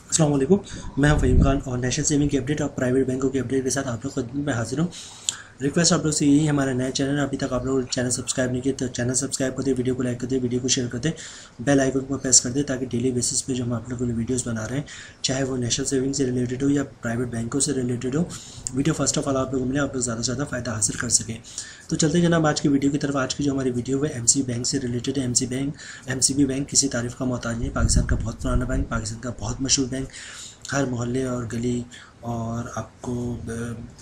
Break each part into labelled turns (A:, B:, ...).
A: अस्सलाम वालेकुम। मैं हूं फ़हीम खान और नेशनल सेविंग की अपडेट और प्राइवेट बैंकों की अपडेट के साथ आप लोग को मैं हाजिर हूं। रिक्वेस्ट आप लोग से यही, हमारा नया चैनल है, अभी तक आप लोग चैनल सब्सक्राइब नहीं किए तो चैनल सब्सक्राइब कर दे, वीडियो को लाइक कर दे, वीडियो को शेयर कर दे, बेल आइकन को प्रेस कर दे ताकि डेली बेसिस पे जो हम आप लोगों को वीडियोस बना रहे हैं, चाहे वो नेशनल सेविंग से रिलेटेड हो या प्राइवेट बैंकों से रिलेटेड हो, वीडियो फर्स्ट ऑफ ऑल आप लोगों को मिले, आप लोग ज़्यादा से ज़्यादा फ़ायदा हासिल कर सकें। तो चलते जनाब आज की वीडियो की तरफ। आज की जो हमारी वीडियो है एमसीबी बैंक से रिलेटेड है। एमसीबी बैंक किसी तारीफ का मोहताज नहीं, पाकिस्तान का बहुत पुराना बैंक, पाकिस्तान का बहुत मशहूर बैंक। हर मोहल्ले और गली और आपको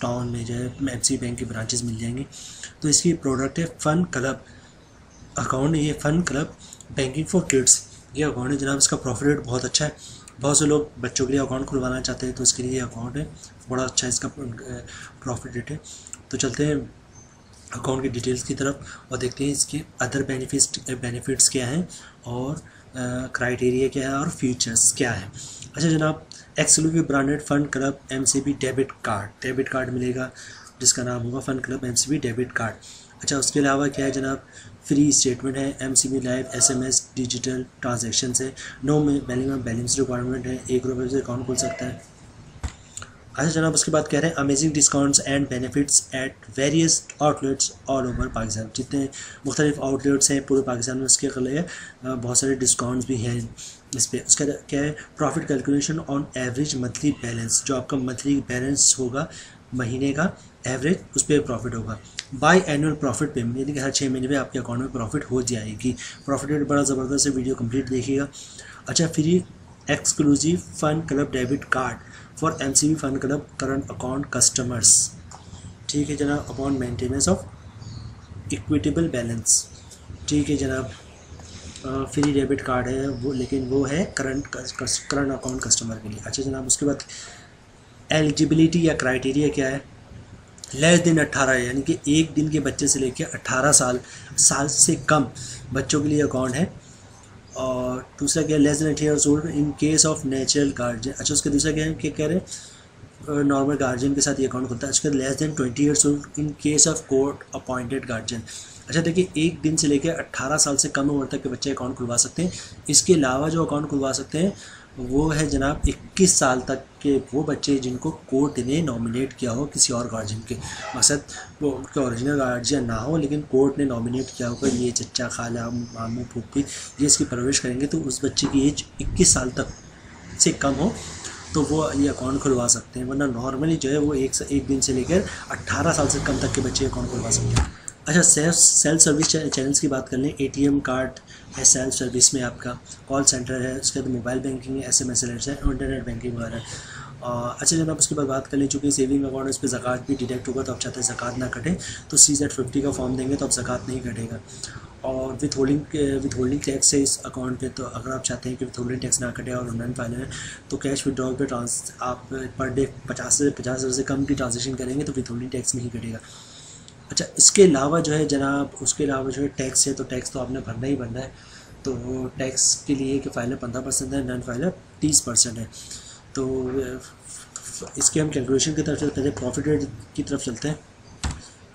A: टाउन में जो है एमसीबी बैंक की ब्रांचेस मिल जाएंगी। तो इसकी प्रोडक्ट है फ़न क्लब अकाउंट। ये फ़न क्लब बैंकिंग फॉर किड्स ये अकाउंट है जनाब। इसका प्रॉफिट रेट बहुत अच्छा है। बहुत से लोग बच्चों के लिए अकाउंट खुलवाना चाहते हैं तो इसके लिए ये अकाउंट है, बड़ा अच्छा इसका प्रॉफिट रेट है। तो चलते हैं अकाउंट की डिटेल्स की तरफ और देखते हैं इसके अदर बेनिफिट्स क्या हैं और क्राइटेरिया क्या है और फीचर्स क्या है। अच्छा जनाब, exclusive branded fund club MCB debit card मिलेगा जिसका नाम होगा fund club MCB debit card. अच्छा, उसके अलावा क्या है जनाब, फ्री स्टेटमेंट है, MCB live SMS digital transaction है, नो मिनिमम बैलेंस रिक्वायरमेंट है, 1 रुपये से अकाउंट खुल सकता है। अच्छा जनाब, उसके बाद कह रहे हैं amazing discounts and benefits at various outlets all over Pakistan. जितने मुख्तलिफ आउटलेट्स हैं पूरे पाकिस्तान में उसके लिए बहुत सारे डिस्काउंट्स भी हैं इस पर। उसका क्या है, profit calculation on average monthly balance, जो आपका मंथली बैलेंस होगा महीने का एवरेज, उस पर प्रॉफिट होगा। बाई एनुअल प्रॉफिट पेमेंट, यानी कि हर 6 महीने में आपके अकाउंट में प्रॉफिट हो जाएगी। प्रॉफिट रेट बड़ा ज़बरदस्त है, वीडियो कंप्लीट देखिएगा। अच्छा, free exclusive fund club debit card for MCB fund club current account customers. ठीक है जनाब, upon maintenance of equitable balance. ठीक है जनाब, फ्री डेबिट कार्ड है वो, लेकिन वो है करंट अकाउंट कस्टमर के लिए। अच्छा जनाब, उसके बाद एलिजिबिलिटी या क्राइटेरिया क्या है, लेस दिन 18 यानी कि 1 दिन के बच्चे से लेकर 18 साल से कम बच्चों के लिए अकाउंट है। और दूसरा क्या है, less than 18 years old in case of natural guardian. अच्छा, उसका दूसरा क्या है, क्या कह रहे हैं, नॉर्मल गार्जियन के साथ ये अकाउंट खुलता है। उसके बाद less than 20 years old in case of court appointed guardian. अच्छा देखिए, 1 दिन से लेकर 18 साल से कम उम्र तक के बच्चे अकाउंट खुलवा सकते हैं। इसके अलावा जो अकाउंट खुलवा सकते हैं वो है जनाब 21 साल तक के वो बच्चे जिनको कोर्ट ने नॉमिनेट किया हो किसी और गार्जियन के, मकसद वो उनका ओरिजिनल गार्जियन ना हो लेकिन कोर्ट ने नॉमिनेट किया होगा, ये चचा खाला मामू फूफी ये इसकी परवरिश करेंगे, तो उस बच्चे की एज 21 साल तक से कम हो तो वो ये अकाउंट खुलवा सकते हैं। वरना नॉर्मली जो है वो एक दिन से लेकर 18 साल से कम तक के बच्चे अकाउंट खुलवा सकते हैं। अच्छा, सेल्फ सर्विस चैनल्स की बात कर लें, एटीएम कार्ड है सेल्फ सर्विस में, आपका कॉल सेंटर है, उसके बाद मोबाइल बैंकिंग है, एसएमएस अलर्ट्स है, इंटरनेट बैंकिंग वगैरह। अच्छा जनाब, उसके बाद बात कर लें, चूँकि सेविंग अकाउंट है उस पर ज़कात भी डिडक्ट होगा, तो आप चाहते हैं ज़कात ना कटे तो CZ50 का फॉर्म देंगे तो अब ज़कात नहीं कटेगा। और विथ होल्डिंग टैक्स है इस अकाउंट पे, तो अगर आप चाहते हैं कि विथ होल्डिंग टैक्स ना कटे और नॉन फाइनल है तो कैश विड्रॉल पे आप पर डे 50 से कम की ट्रांजेक्शन करेंगे तो विथ होल्डिंग टैक्स नहीं कटेगा। अच्छा, इसके अलावा जो है जनाब, उसके अलावा जो है टैक्स है, तो टैक्स तो आपने भरना ही भरना है। तो टैक्स के लिए कि फाइनल 15% है, नॉन फाइनल 30% है। तो इसके हम कैलकुलेशन की तरफ चलते हैं, प्रॉफिट रेट की तरफ चलते हैं।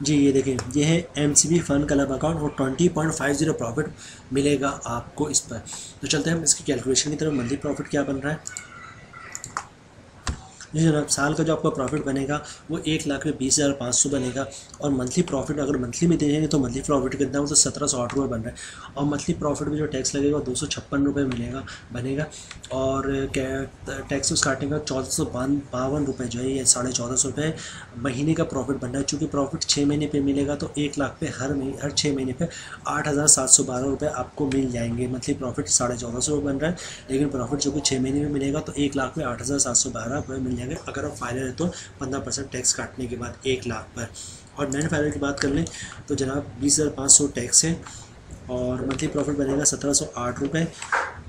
A: जी ये देखें, ये है एमसीबी फंड क्लब अकाउंट और 20.50 प्रॉफिट मिलेगा आपको इस पर। तो चलते हैं हम इसकी कैलकुलेशन की तरफ। मंथली प्रॉफिट क्या बन रहा है जी जनाब, साल का जो आपका प्रॉफिट बनेगा वो 1,20,500 बनेगा। और मंथली प्रॉफिट अगर मंथली में देंगे तो मंथली प्रॉफिट कितना हो तो 1708 रुपये बन रहा है। और मंथली प्रॉफिट में जो टैक्स लगेगा 256 रुपये बनेगा। और टैक्स उस काटने का 1452 रुपये जो है, ये 1450 रुपये महीने का प्रॉफिट बन रहा है। चूँकि प्रॉफिट 6 महीने पे मिलेगा तो 1 लाख पे हर 6 महीने पे 8,712 रुपये आपको मिल जाएंगे। मंथली प्रॉफिट 1450 रुपये बन रहा है, लेकिन प्रॉफिट जो कि 6 महीने में मिलेगा तो 1 लाख पे 8,712 रुपये मिल जाएंगे। अगर आप फाइनल है तो 15% टैक्स काटने के बाद 1 लाख पर। और नॉन फाइनल की बात कर लें तो जनाब 20,500 टैक्स है और मंथली प्रॉफिट बनेगा 1708 रुपये,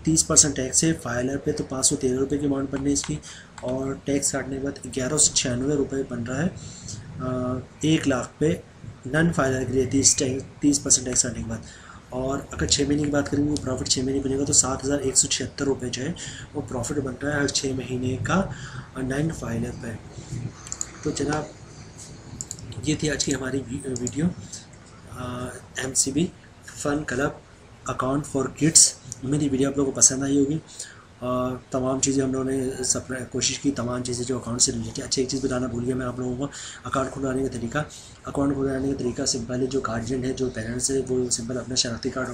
A: 30% टैक्स है। फाइलर पे तो 513 रुपये की अमाउंट बननी है इसकी, और टैक्स काटने के बाद 1196 रुपये बन रहा है 1 लाख पे नॉन फाइलर के लिए 30% टैक्स काटने के बाद। और अगर 6 महीने की बात करेंगे वो प्रॉफिट 6 महीने बनेगा तो 7,176 रुपये जो है वो प्रॉफिट बन रहा है हर 6 महीने का नॉन फाइलर पे। तो जनाब ये थी आज की हमारी video MCB fun club account for kids. मेरी वीडियो आप लोगों को पसंद आई होगी तमाम चीज़ें हम लोगों ने सब कोशिश की, तमाम चीज़ें जो अकाउंट से रिलेटेड। अच्छा, एक चीज़ बताना भूल गया मैं आप लोगों को, अकाउंट खुलवाने का तरीका। अकाउंट खुलवाने का तरीका सिंपल है। जो गार्जियन है, जो पेरेंट्स है, वो सिंपल अपना शनाख्ती कार्ड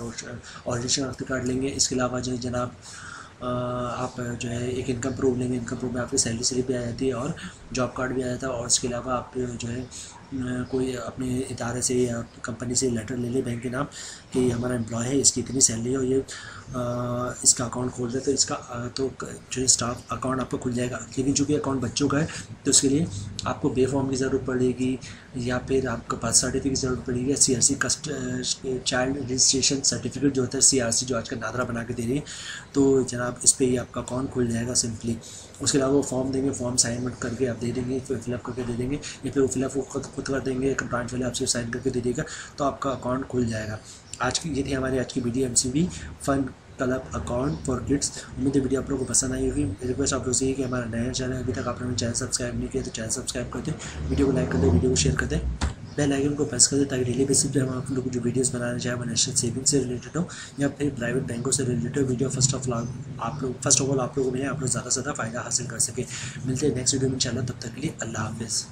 A: और शनाख्ती कार्ड लेंगे। इसके अलावा जो है जनाब आप जो है एक इनकम प्रूफ लेंगे। इनकम प्रूफ में आपकी सैलरी स्लिप भी आ जाती है और जॉब कार्ड भी आ जाता है। और इसके अलावा आप जो है कोई अपने इदारे से या कंपनी से लेटर ले ले बैंक के नाम कि हमारा एम्प्लॉय है, इसकी इतनी सैलरी है और ये इसका अकाउंट खोल दे, तो इसका तो जो स्टाफ अकाउंट आपका खुल जाएगा। लेकिन चूँकि अकाउंट बच्चों का है तो उसके लिए आपको बे फॉर्म की ज़रूरत पड़ेगी या फिर आपको बर्थ सर्टिफिकेट की ज़रूरत पड़ेगी, CRC चाइल्ड रजिस्ट्रेशन सर्टिफिकेट जो होता है, CRC जो आजकल नादरा बना के दे रही है। तो जनाब इस पर ही आपका अकाउंट खुल जाएगा सिंपली। उसके अलावा वो फॉर्म देंगे, फॉर्म साइन करके आप दे देंगे, फिर फिलअप करके दे देंगे या फिर वो फिलअप वो खुद कर देंगे, एक ब्रांच वाले आपसे साइन करके दे देगा, तो आपका अकाउंट खुल जाएगा। आज की ये थी हमारी आज की video, MCB fun club account for kids. उम्मीद है वीडियो आप लोगों को पसंद आई होगी। रिक्वेस्ट आप लोग से कि हमारा नया चैनल अभी तक आप लोगों ने चैनल सब्सक्राइब नहीं किया तो चैनल सब्सक्राइब कर दें, वीडियो को लाइक कर दें, वीडियो को शेयर कर दें, बेल आइकन को प्रेस कर दें ताकि डेली बेसिस पे हम आप लोग जो वीडियोस बनाना चाहे वो नेशनल सेविंग से रिलेटेड हो या फिर प्राइवेट बैंकों से related video first of all आप लोगों को मिले, आप लोग ज़्यादा से ज़्यादा फ़ायदा हासिल कर सके। मिलते हैं नेक्स्ट वीडियो में इंशाल्लाह, तब तक के लिए अल्लाह हाफिज़।